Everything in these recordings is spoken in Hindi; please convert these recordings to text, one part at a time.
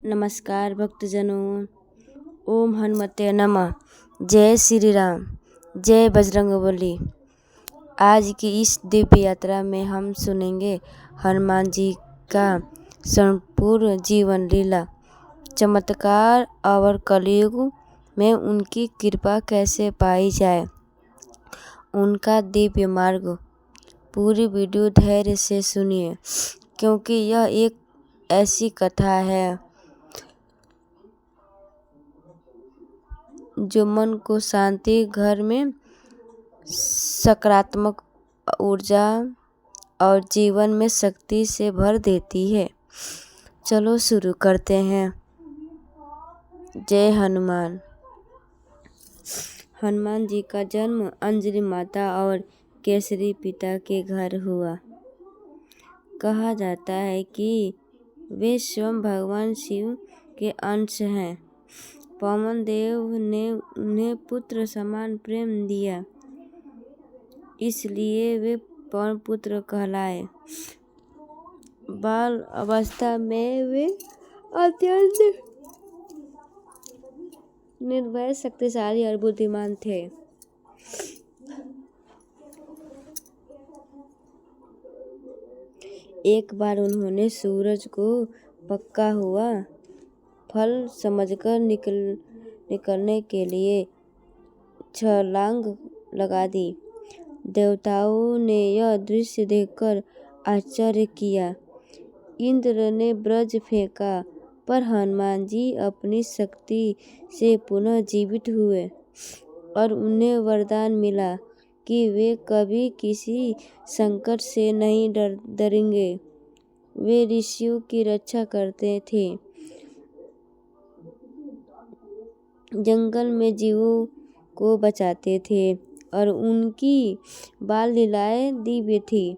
नमस्कार भक्तजनों। ओम हनुमते नमः। जय श्री राम, जय बजरंगबली। आज की इस दिव्य यात्रा में हम सुनेंगे हनुमान जी का संपूर्ण जीवन लीला, चमत्कार और कलयुग में उनकी कृपा कैसे पाई जाए, उनका दिव्य मार्ग। पूरी वीडियो धैर्य से सुनिए, क्योंकि यह एक ऐसी कथा है जो मन को शांति, घर में सकारात्मक ऊर्जा और जीवन में शक्ति से भर देती है। चलो शुरू करते हैं। जय हनुमान। हनुमान जी का जन्म अंजलि माता और केसरी पिता के घर हुआ। कहा जाता है कि वे स्वयं भगवान शिव के अंश हैं। पवन देव ने उन्हें पुत्र समान प्रेम दिया, इसलिए वे पवन पुत्र कहलाए। बाल अवस्था में वे अत्यंत निर्भय, शक्तिशाली और बुद्धिमान थे। एक बार उन्होंने सूरज को पका हुआ फल समझकर निकलने के लिए छलांग लगा दी। देवताओं ने यह दृश्य देखकर आश्चर्य किया। इंद्र ने वज्र फेंका, पर हनुमान जी अपनी शक्ति से पुनः जीवित हुए और उन्हें वरदान मिला कि वे कभी किसी संकट से नहीं डरेंगे। वे ऋषियों की रक्षा करते थे, जंगल में जीवों को बचाते थे और उनकी बाल लीलाएं दिव्य थी।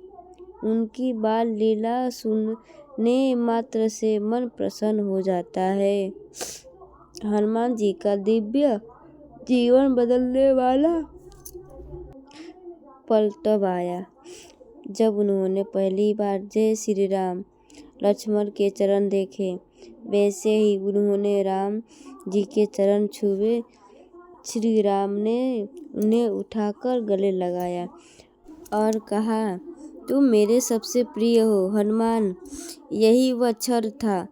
उनकी बाल लीला सुनने मात्र से मन प्रसन्न हो जाता है। हनुमान जी का दिव्य जीवन बदलने वाला पल तब आया जब उन्होंने पहली बार जय श्री राम लक्ष्मण के चरण देखे। वैसे ही उन्होंने राम जी के चरण छुए। श्री राम ने उन्हें उठाकर गले लगाया और कहा, तुम मेरे सबसे प्रिय हो हनुमान। यही वह क्षण था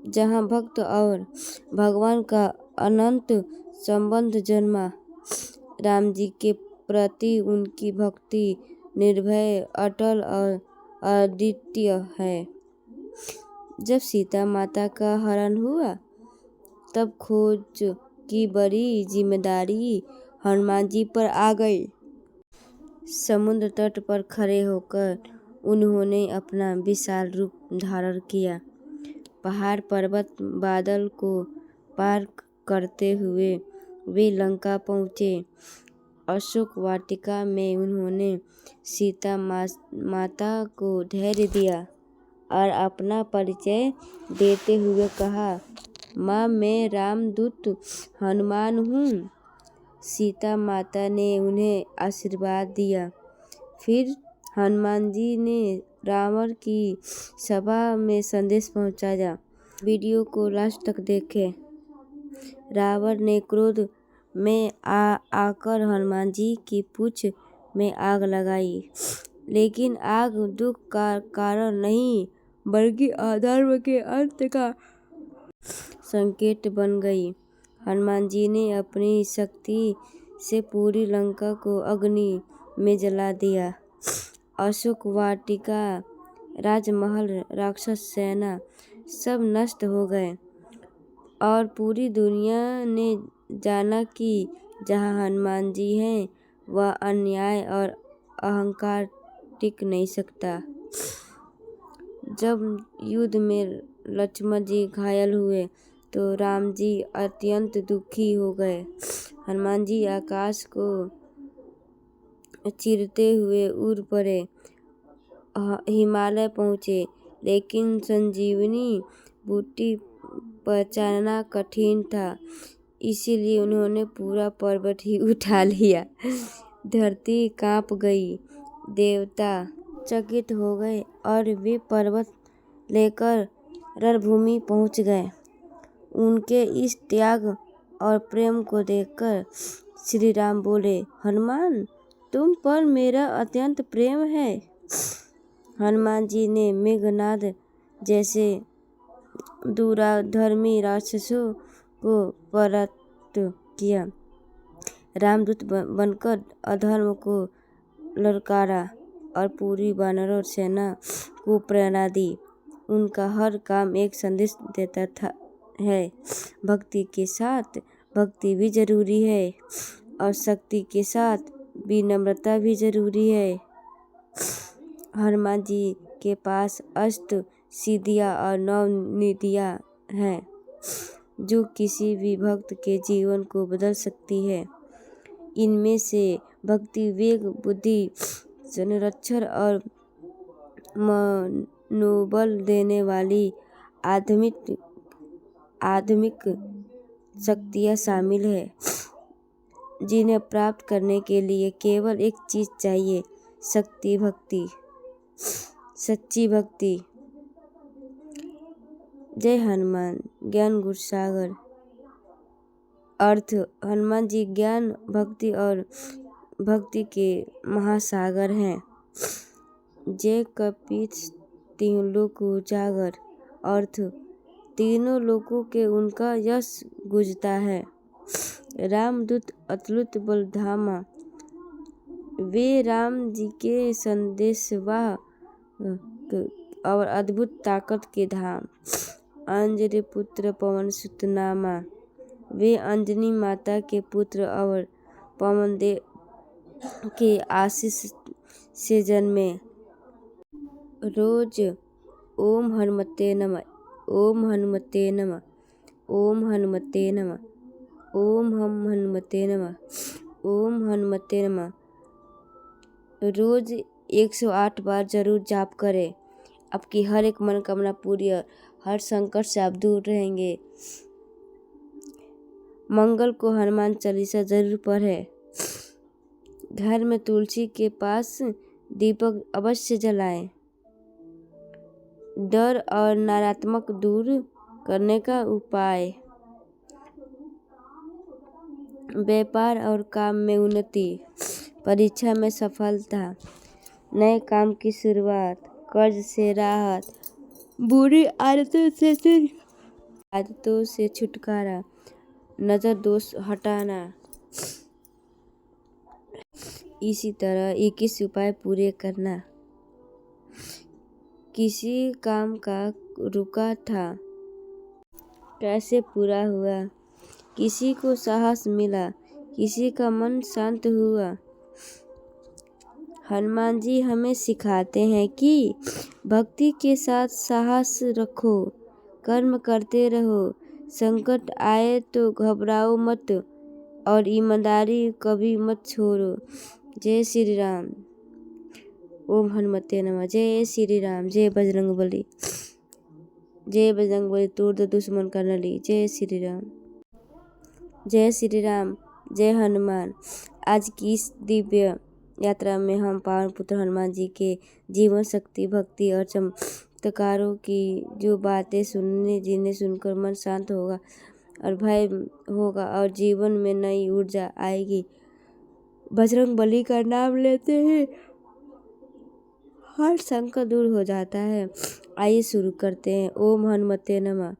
जहाँ भक्त और भगवान का अनंत संबंध जन्मा। राम जी के प्रति उनकी भक्ति निर्भय, अटल और अद्वितीय है। जब सीता माता का हरण हुआ, तब खोज की बड़ी जिम्मेदारी हनुमान जी पर आ गई। समुद्र तट पर खड़े होकर उन्होंने अपना विशाल रूप धारण किया। पहाड़, पर्वत, बादल को पार करते हुए वे लंका पहुँचे। अशोक वाटिका में उन्होंने सीता माता को धैर्य दिया और अपना परिचय देते हुए कहा, माँ, मैं रामदूत हनुमान हूँ। सीता माता ने उन्हें आशीर्वाद दिया। फिर हनुमान जी ने रावण की सभा में संदेश पहुँचाया। वीडियो को लास्ट तक देखें। रावण ने क्रोध में आकर हनुमान जी की पूंछ में आग लगाई, लेकिन आग दुख का कारण नहीं बल्कि अधर्म के अंत का संकेत बन गई। हनुमान जी ने अपनी शक्ति से पूरी लंका को अग्नि में जला दिया। अशोक वाटिका, राजमहल, राक्षस सेना सब नष्ट हो गए और पूरी दुनिया ने जाना कि जहाँ हनुमान जी हैं, वह अन्याय और अहंकार टिक नहीं सकता। जब युद्ध में लक्ष्मण जी घायल हुए तो राम जी अत्यंत दुखी हो गए। हनुमान जी आकाश को चीरते हुए उड़ पड़े, हिमालय पहुँचे, लेकिन संजीवनी बूटी पहचानना कठिन था, इसीलिए उन्होंने पूरा पर्वत ही उठा लिया। धरती कांप गई, देवता चकित हो गए और वे पर्वत लेकर रणभूमि पहुँच गए। उनके इस त्याग और प्रेम को देखकर श्री राम बोले, हनुमान, तुम पर मेरा अत्यंत प्रेम है। हनुमान जी ने मेघनाद जैसे दुराधर्मी राक्षसों को परास्त किया। रामदूत बनकर अधर्म को ललकारा और पूरी वानर सेना को प्रेरणा दी। उनका हर काम एक संदेश देता था है। भक्ति के साथ भक्ति भी जरूरी है और शक्ति के साथ विनम्रता भी जरूरी है। हनुमान जी के पास अष्ट सिद्धियाँ और 9 निधियाँ हैं जो किसी भी भक्त के जीवन को बदल सकती है। इनमें से भक्ति वेग, बुद्धि, संरक्षण और मनोबल देने वाली आध्यात्मिक शक्तियाँ शामिल है, जिन्हें प्राप्त करने के लिए केवल एक चीज चाहिए, सच्ची भक्ति। जय हनुमान ज्ञान गुण सागर। अर्थ, हनुमान जी ज्ञान, भक्ति और भक्ति के महासागर हैं। जय कपीठ तीनों लोक उजागर। अर्थ, तीनों लोकों के उनका यश गुजता है। रामदूत अतुलित बलधामा, वे राम जी के संदेशवाह और अद्भुत ताकत के धाम। अंजनी पुत्र पवन सुत नामा, वे अंजनी माता के पुत्र और पवन देव के आशीष से जन्मे। रोज ओम हनुमते नमः, ओम हनुमते नमः, ओम हनुमते नमः, ओम हम हनुमते नमः, ओम हनुमते नमः रोज 108 बार जरूर जाप करें। आपकी हर एक मनोकामना पूरी और हर संकट से आप दूर रहेंगे। मंगल को हनुमान चालीसा जरूर पढ़ें। घर में तुलसी के पास दीपक अवश्य जलाएं। डर और नकारात्मक दूर करने का उपाय, व्यापार और काम में उन्नति, परीक्षा में सफलता, नए काम की शुरुआत, कर्ज से राहत, बुरी आदतों से छुटकारा, नजर दोष हटाना। इसी तरह 21 उपाय पूरे करना। किसी काम का रुका था, कैसे पूरा हुआ, किसी को साहस मिला, किसी का मन शांत हुआ। हनुमान जी हमें सिखाते हैं कि भक्ति के साथ साहस रखो, कर्म करते रहो, संकट आए तो घबराओ मत और ईमानदारी कभी मत छोड़ो। जय श्री राम। ओम हनुमते नमः। जय श्री राम। जय बजरंगबली। जय बजरंगबली, तोड़ दो दुश्मन का नली। जय श्री राम। जय श्री राम। जय हनुमान। आज की इस दिव्य यात्रा में हम पावन पुत्र हनुमान जी के जीवन, शक्ति, भक्ति और चमत्कारों की जो बातें जिन्हें सुनकर मन शांत होगा और भय होगा और जीवन में नई ऊर्जा आएगी। बजरंगबली का नाम लेते ही हर संकट दूर हो जाता है। आइए शुरू करते हैं। ओम हनुमते नमः।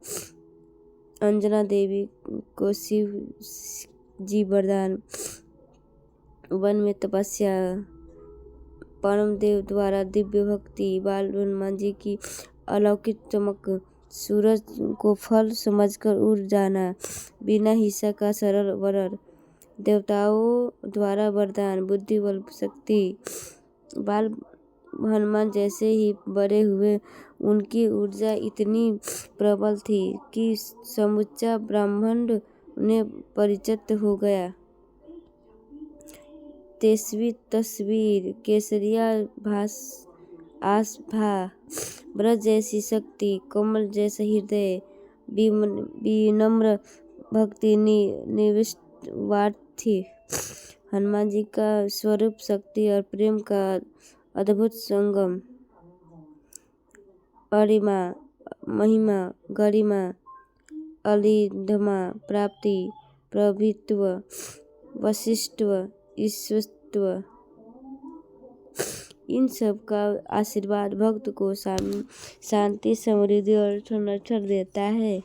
अंजना देवी को शिव जी वरदान। वन में तपस्या, परम देव द्वारा दिव्य भक्ति, बाल हनुमान जी की अलौकिक चमक, सूरज को फल समझकर उड़ जाना, बिना हिस्सा का सरल वरर, देवताओं द्वारा वरदान, बुद्धि बल शक्ति। बाल हनुमान जैसे ही बड़े हुए उनकी ऊर्जा इतनी प्रबल थी कि समूचा ब्रह्मांड उन्हें परिचित हो गया। तेजस्वी तस्वीर, केसरिया आस्था, ब्रज जैसी शक्ति, कमल जैसा हृदय, विनम्र भक्ति निविष्टवाद थी। हनुमान जी का स्वरूप शक्ति और प्रेम का अद्भुत संगम। अरिमा, महिमा, गरिमा, अलिधमा प्राप्ति प्रभुत्व वशिष्ठत्व ईश्वरत्व इन सब का आशीर्वाद भक्त को शांति समृद्धि और संरक्षण देता है।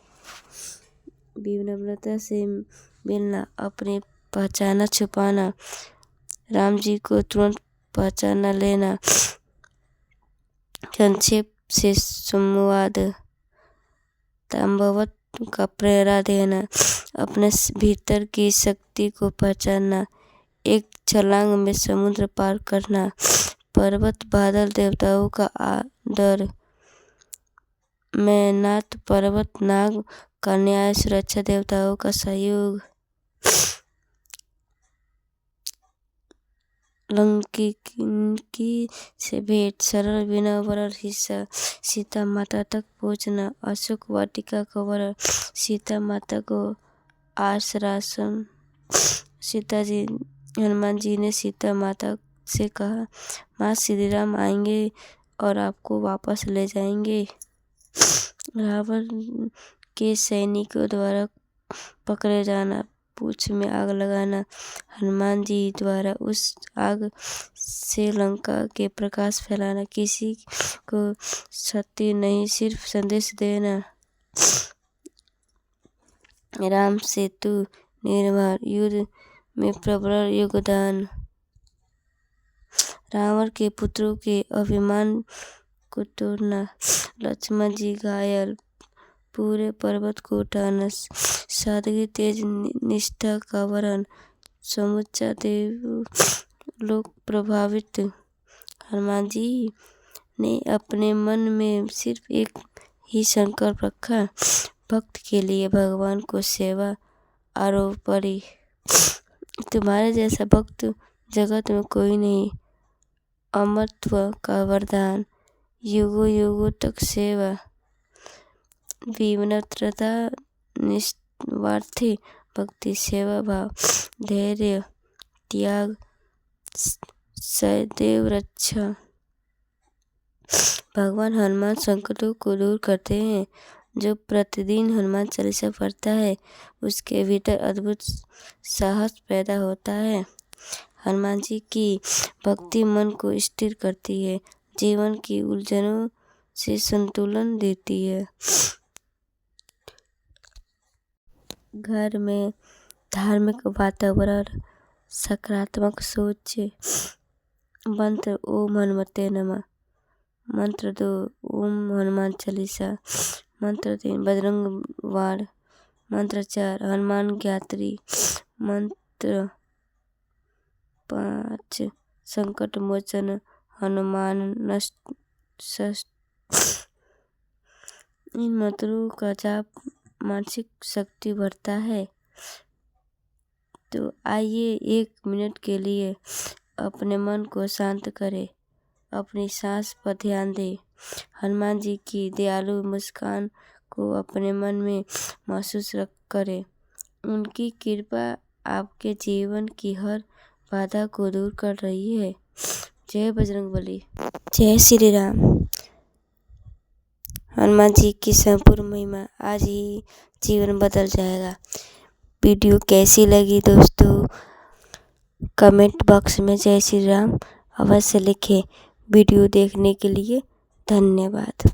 विनम्रता से मिलना अपने पहचाना छुपाना राम जी को तुरंत पहचाना लेना संक्षेप से संवाद तंबवत का प्रेरणा देना अपने भीतर की शक्ति को पहचानना एक छलांग में समुद्र पार करना पर्वत बादल देवताओं का आदर मैनात पर्वत नाग का न्याय सुरक्षा देवताओं का सहयोग लंकी से भेंट सरल विनम्र हिस्सा सीता माता तक पहुंचना अशोक वाटिका का वर्ण सीता माता को आश्वासन सीता जी हनुमान जी ने सीता माता से कहा माँ श्री राम आएंगे और आपको वापस ले जाएंगे। रावण के सैनिकों द्वारा पकड़े जाना पूंछ में आग लगाना हनुमान जी द्वारा उस आग से लंका के प्रकाश फैलाना किसी को क्षति नहीं सिर्फ संदेश देना राम सेतु निर्माण युद्ध में प्रबल योगदान रावण के पुत्रों के अभिमान को तोड़ना लक्ष्मण जी घायल पूरे पर्वत को उठाना सादगी तेज निष्ठा का वर्ण समुच्चा देव लोग प्रभावित हनुमान जी ने अपने मन में सिर्फ एक ही संकल्प रखा भक्त के लिए भगवान को सेवा आरोपरी तुम्हारे जैसा भक्त जगत में कोई नहीं अमरत्व का वरदान युगों युगों तक सेवा विनम्रता निस्वार्थी भक्ति सेवा भाव धैर्य त्याग सदैव रक्षा भगवान हनुमान संकटों को दूर करते हैं जो प्रतिदिन हनुमान चालीसा पढ़ता है उसके भीतर अद्भुत साहस पैदा होता है। हनुमान जी की भक्ति मन को स्थिर करती है जीवन की उलझनों से संतुलन देती है। घर में धार्मिक वातावरण सकारात्मक सोच मंत्र ओम हनुमते नमः मंत्र 2 ओम हनुमान चालीसा मंत्र 3 बजरंग वाण मंत्र 4 हनुमान ज्ञात्री मंत्र 5 संकट मोचन हनुमान नष्ट इन मंत्रों का जाप मानसिक शक्ति बढ़ता है। तो आइए 1 मिनट के लिए अपने मन को शांत करें अपनी सांस पर ध्यान दें हनुमान जी की दयालु मुस्कान को अपने मन में महसूस करें उनकी कृपा आपके जीवन की हर बाधा को दूर कर रही है। जय बजरंगबली जय श्री राम। हनुमान जी की संपूर्ण महिमा आज ही जीवन बदल जाएगा। वीडियो कैसी लगी दोस्तों कमेंट बॉक्स में जय श्री राम अवश्य लिखें। वीडियो देखने के लिए धन्यवाद।